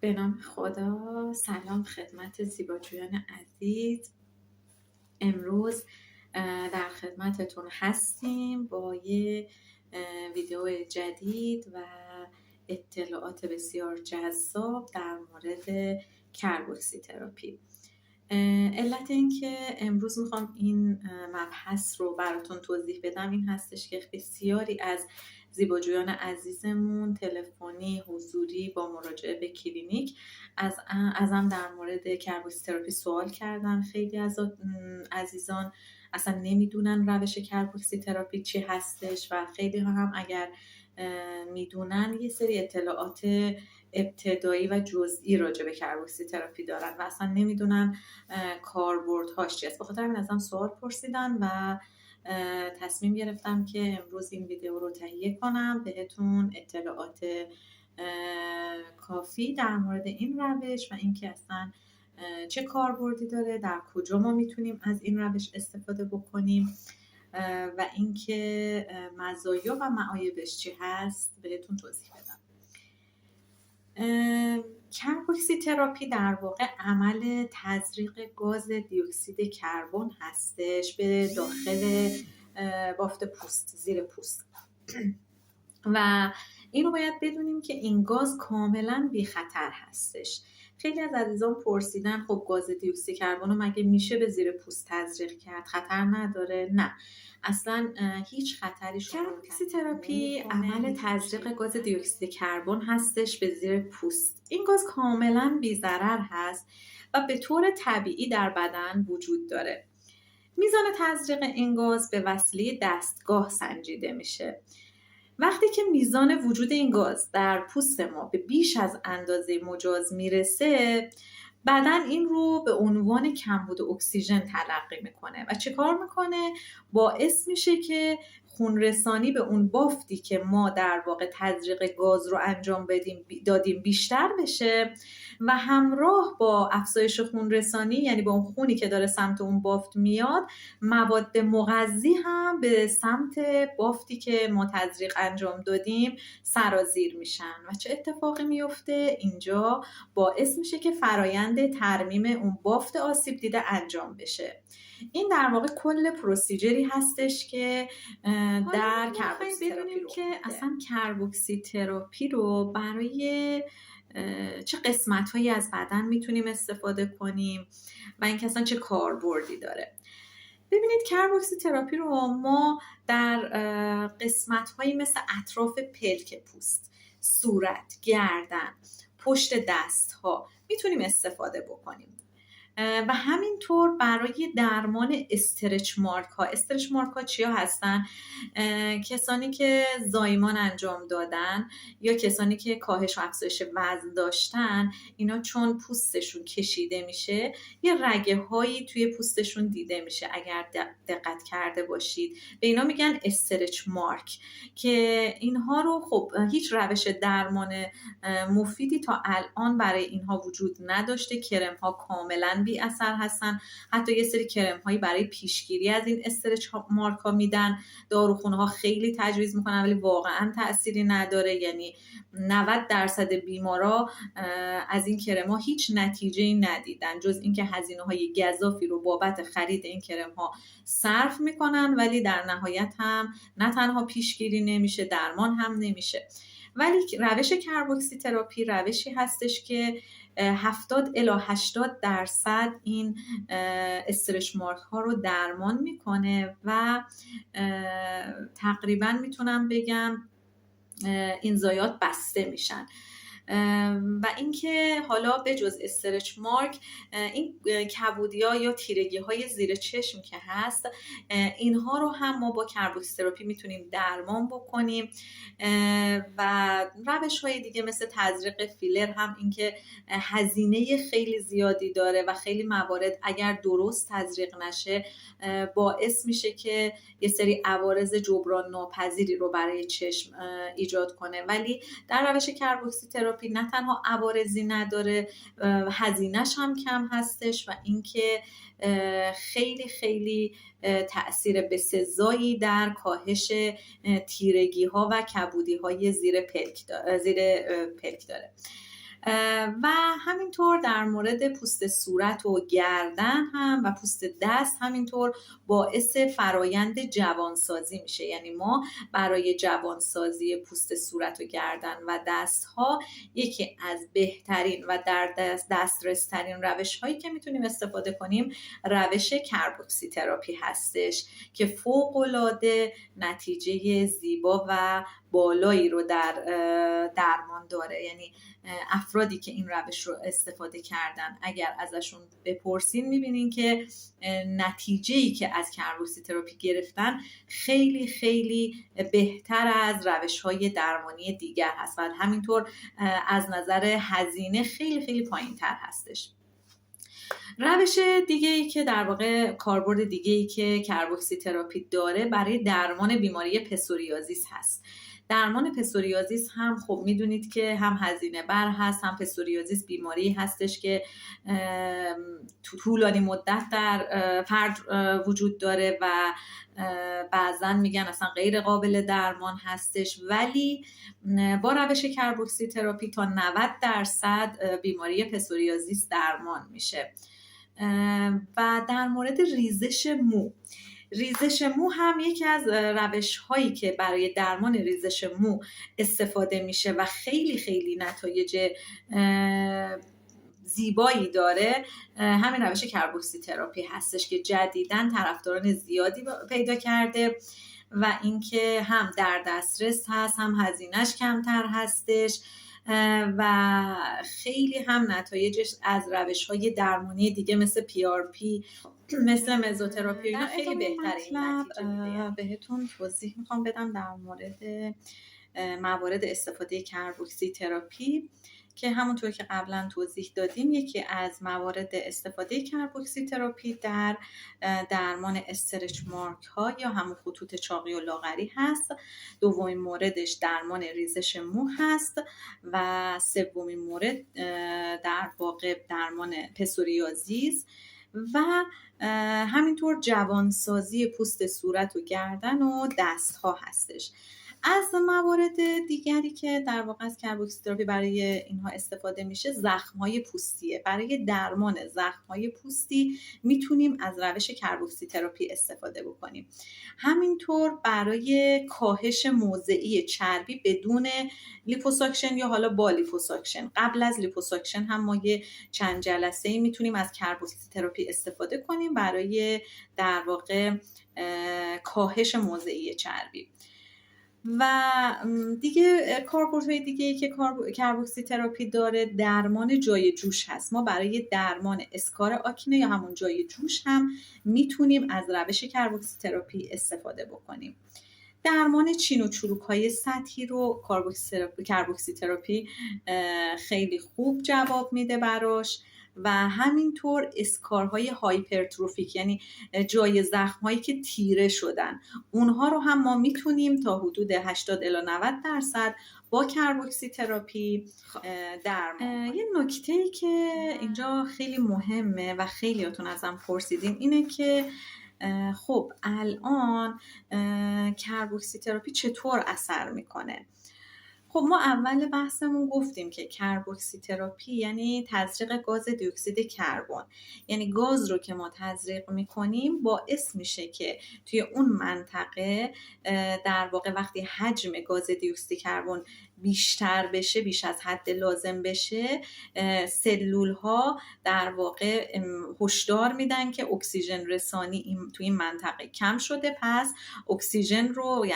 به نام خدا. سلام خدمت زیباجویان عزیز. امروز در خدمتتون هستیم با یه ویدیو جدید و اطلاعات بسیار جذاب در مورد کربوکسی تراپی. علت این که امروز میخوام این مبحث رو براتون توضیح بدم این هستش که بسیاری از زیباجویان عزیزمون تلفنی حضوری با مراجعه به کلینیک ازم در مورد کربوکسی تراپی سوال کردن. خیلی از عزیزان اصلا نمیدونن روش کربوکسی تراپی چی هستش و خیلی هم اگر میدونن یه سری اطلاعات ابتدایی و جزئی راجع به کربوکسی تراپی دارن و اصلا نمیدونن کاربردهاش چی است. بخاطر همین ازم سوال پرسیدن و تصمیم گرفتم که امروز این ویدیو رو تهیه کنم، بهتون اطلاعات کافی در مورد این روش و اینکه اصلا چه کاربردی داره، در کجا ما میتونیم از این روش استفاده بکنیم و اینکه مزایا و معایبش چی هست بهتون توضیح بدم. کربوکسی تراپی در واقع عمل تزریق گاز دیوکسید کربن هستش به داخل بافت پوست، زیر پوست و اینو باید بدونیم که این گاز کاملا بی خطر هستش. خیلی از عزیزان پرسیدن خب گاز دیوکسید کربن رو مگه میشه به زیر پوست تزریق کرد؟ خطر نداره؟ نه، اصلا هیچ خطری شما. کربوکسی تراپی عمل تزریق گاز دیوکسید کربن هستش به زیر پوست. این گاز کاملا بی ضرر هست و به طور طبیعی در بدن وجود داره. میزان تزریق این گاز به وسیله دستگاه سنجیده میشه. وقتی که میزان وجود این گاز در پوست ما به بیش از اندازه مجاز میرسه، بدن این رو به عنوان کمبود اکسیژن تلقی میکنه و چه کار میکنه؟ باعث میشه که خونرسانی به اون بافتی که ما در واقع تزریق گاز رو انجام دادیم بیشتر بشه و همراه با افزایش خونرسانی، یعنی با اون خونی که داره سمت اون بافت میاد، مواد مغذی هم به سمت بافتی که ما تزریق انجام دادیم سرازیر میشن و چه اتفاقی میفته؟ اینجا باعث میشه که فرایند ترمیم اون بافت آسیب دیده انجام بشه. این در واقع کل پروسیجری هستش که در کربوکسی تراپی رو که اصلا کربوکسی تراپی رو برای چه قسمت‌هایی از بدن میتونیم استفاده کنیم و اینکه اصلا چه کاربردی داره. ببینید کربوکسی تراپی رو ما در قسمت‌هایی مثل اطراف پلک پوست، صورت، گردن، پشت دست‌ها میتونیم استفاده بکنیم و همینطور برای درمان استرچ مارک ها. استرچ مارک ها چیا هستن؟ کسانی که زایمان انجام دادن یا کسانی که کاهش و افزایش وزن داشتن، اینا چون پوستشون کشیده میشه یه رگه هایی توی پوستشون دیده میشه. اگر دقت کرده باشید به اینا میگن استرچ مارک، که اینها رو خب هیچ روش درمان مفیدی تا الان برای اینها وجود نداشته. کرم ها کاملا بی اثر هستن. حتی یه سری کرم هایی برای پیشگیری از این استرچ مارک ها میدن، داروخونه ها خیلی تجویز میکنن ولی واقعا تأثیری نداره. یعنی 90% بیمارا از این کرم ها هیچ نتیجه‌ای ندیدن جز اینکه هزینه های گزافی رو بابت خرید این کرم ها صرف میکنن، ولی در نهایت هم نه تنها پیشگیری نمیشه، درمان هم نمیشه. ولی روش کربوکسی تراپی روشی هستش که 70 الی 80% این استرچ مارک ها رو درمان میکنه و تقریبا میتونم بگم این زایات بسته میشن. و اینکه حالا به جز استرچ مارک، این کبودی‌ها یا تیرگی‌های زیر چشم که هست، اینها رو هم ما با کربوکسی تراپی میتونیم درمان بکنیم و روش‌های دیگه مثل تزریق فیلر هم اینکه هزینه خیلی زیادی داره و خیلی موارد اگر درست تزریق نشه باعث میشه که یه سری عوارض جبران ناپذیری رو برای چشم ایجاد کنه. ولی در روش کربوکسی تراپی نه تنها عوارضی نداره، هزینه‌ش هم کم هستش و اینکه خیلی خیلی تأثیر بسزایی در کاهش تیرگی ها و کبودی های زیر پلک داره. و همینطور در مورد پوست صورت و گردن هم و پوست دست همینطور باعث فرایند جوانسازی میشه. یعنی ما برای جوانسازی پوست صورت و گردن و دست ها یکی از بهترین و در دسترس ترین روش هایی که میتونیم استفاده کنیم روش کربوکسی تراپی هستش که فوق العاده نتیجه زیبا و بالایی رو در درمان داره. یعنی افرادی که این روش رو استفاده کردن اگر ازشون بپرسین میبینین که نتیجه‌ای که از کربوکسی تراپی گرفتن خیلی خیلی بهتر از روش‌های درمانی دیگر هست و همینطور از نظر هزینه خیلی خیلی پایین‌تر هستش. روش دیگه‌ای که در واقع کاربرد دیگه‌ای که کربوکسی تراپی داره برای درمان بیماری پسوریازیس هست. درمان پسوریازیس هم خب میدونید که هم هزینه بر هست، هم پسوریازیس بیماری هستش که طولانی مدت در فرد وجود داره و بعضا میگن اصلا غیر قابل درمان هستش، ولی با روش کربوکسی تراپی تا 90% بیماری پسوریازیس درمان میشه. و در مورد ریزش مو هم یکی از روش هایی که برای درمان ریزش مو استفاده میشه و خیلی خیلی نتایج زیبایی داره، همین روش کربوکسی تراپی هستش که جدیداً طرفداران زیادی پیدا کرده و اینکه هم در دسترس هست، هم هزینه‌اش کمتر هستش و خیلی هم نتایجش از روش‌های درمانی دیگه مثل PRP مثل مزوتراپی اینا خیلی بهتره. این نتیجه بهتون توضیح میخوام بدم در مورد موارد استفاده کربوکسی تراپی که همونطور که قبلا توضیح دادیم یکی از موارد استفاده کربوکسی تراپی در درمان استرچ مارک ها یا همون خطوط چاقی و لاغری هست. دومین موردش درمان ریزش مو هست و سومین مورد در واقع درمان پسوریازیس و همینطور جوانسازی پوست صورت و گردن و دست ها هستش. از موارد دیگری که در واقع از کربوکسی تراپی برای اینها استفاده میشه زخم‌های پوستیه. برای درمان زخم‌های پوستی میتونیم از روش کربوکسی تراپی استفاده بکنیم. همینطور برای کاهش موضعی چربی بدون لیپوساکشن یا حالا با لیپوساکشن، قبل از لیپوساکشن هم ما یه چند جلسه‌ای میتونیم از کربوکسی تراپی استفاده کنیم برای در واقع کاهش موضعی چربی. و دیگه کاربردهای دیگه‌ای که کربوکسی تراپی داره درمان جای جوش هست. ما برای درمان اسکار آکنه یا همون جای جوش هم میتونیم از روش کربوکسی تراپی استفاده بکنیم. درمان چین و چروک‌های سطحی رو کربوکسی تراپی خیلی خوب جواب میده براش و همینطور اسکارهای هایپرتروفیک یعنی جای زخم‌هایی که تیره شدن اونها رو هم ما میتونیم تا حدود 80 الی 90% با کربوکسی تراپی درمان. یه نکته‌ای که اینجا خیلی مهمه و خیلیاتون ازم پرسیدین اینه که خب الان کربوکسی تراپی چطور اثر میکنه؟ خب ما اول بحثمون گفتیم که کربوکسی تراپی یعنی تزریق گاز دی اکسید کربن، یعنی گاز رو که ما تزریق میکنیم باعث میشه که توی اون منطقه در واقع وقتی حجم گاز دی اکسید کربن بیشتر بشه، بیش از حد لازم بشه، سلول ها در واقع هشدار میدن که اکسیژن رسانی توی این منطقه کم شده، پس اکسیژن رو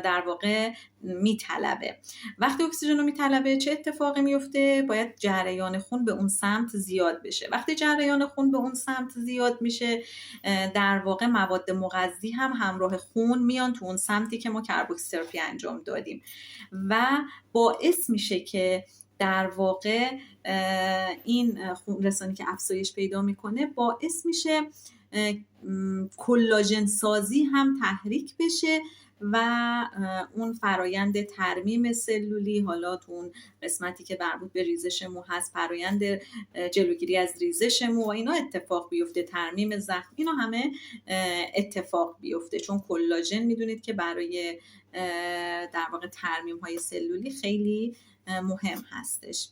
در واقع میطلبه. وقتی اکسیژن رو میطلبه چه اتفاقی میفته؟ باید جریان خون به اون سمت زیاد بشه. وقتی جریان خون به اون سمت زیاد میشه در واقع مواد مغذی هم همراه خون میان تو اون سمتی که ما کربوکسی تراپی انجام دادیم و باعث میشه که در واقع این خون رسانی که افزایش پیدا میکنه باعث میشه کلاژن سازی هم تحریک بشه و اون فرایند ترمیم سلولی، حالا تو اون قسمتی که مربوط به ریزش مو هست فرایند جلوگیری از ریزش مو و اینا اتفاق بیفته، ترمیم زخم، اینا همه اتفاق بیفته چون کلاژن میدونید که برای در واقع ترمیم های سلولی خیلی مهم هستش.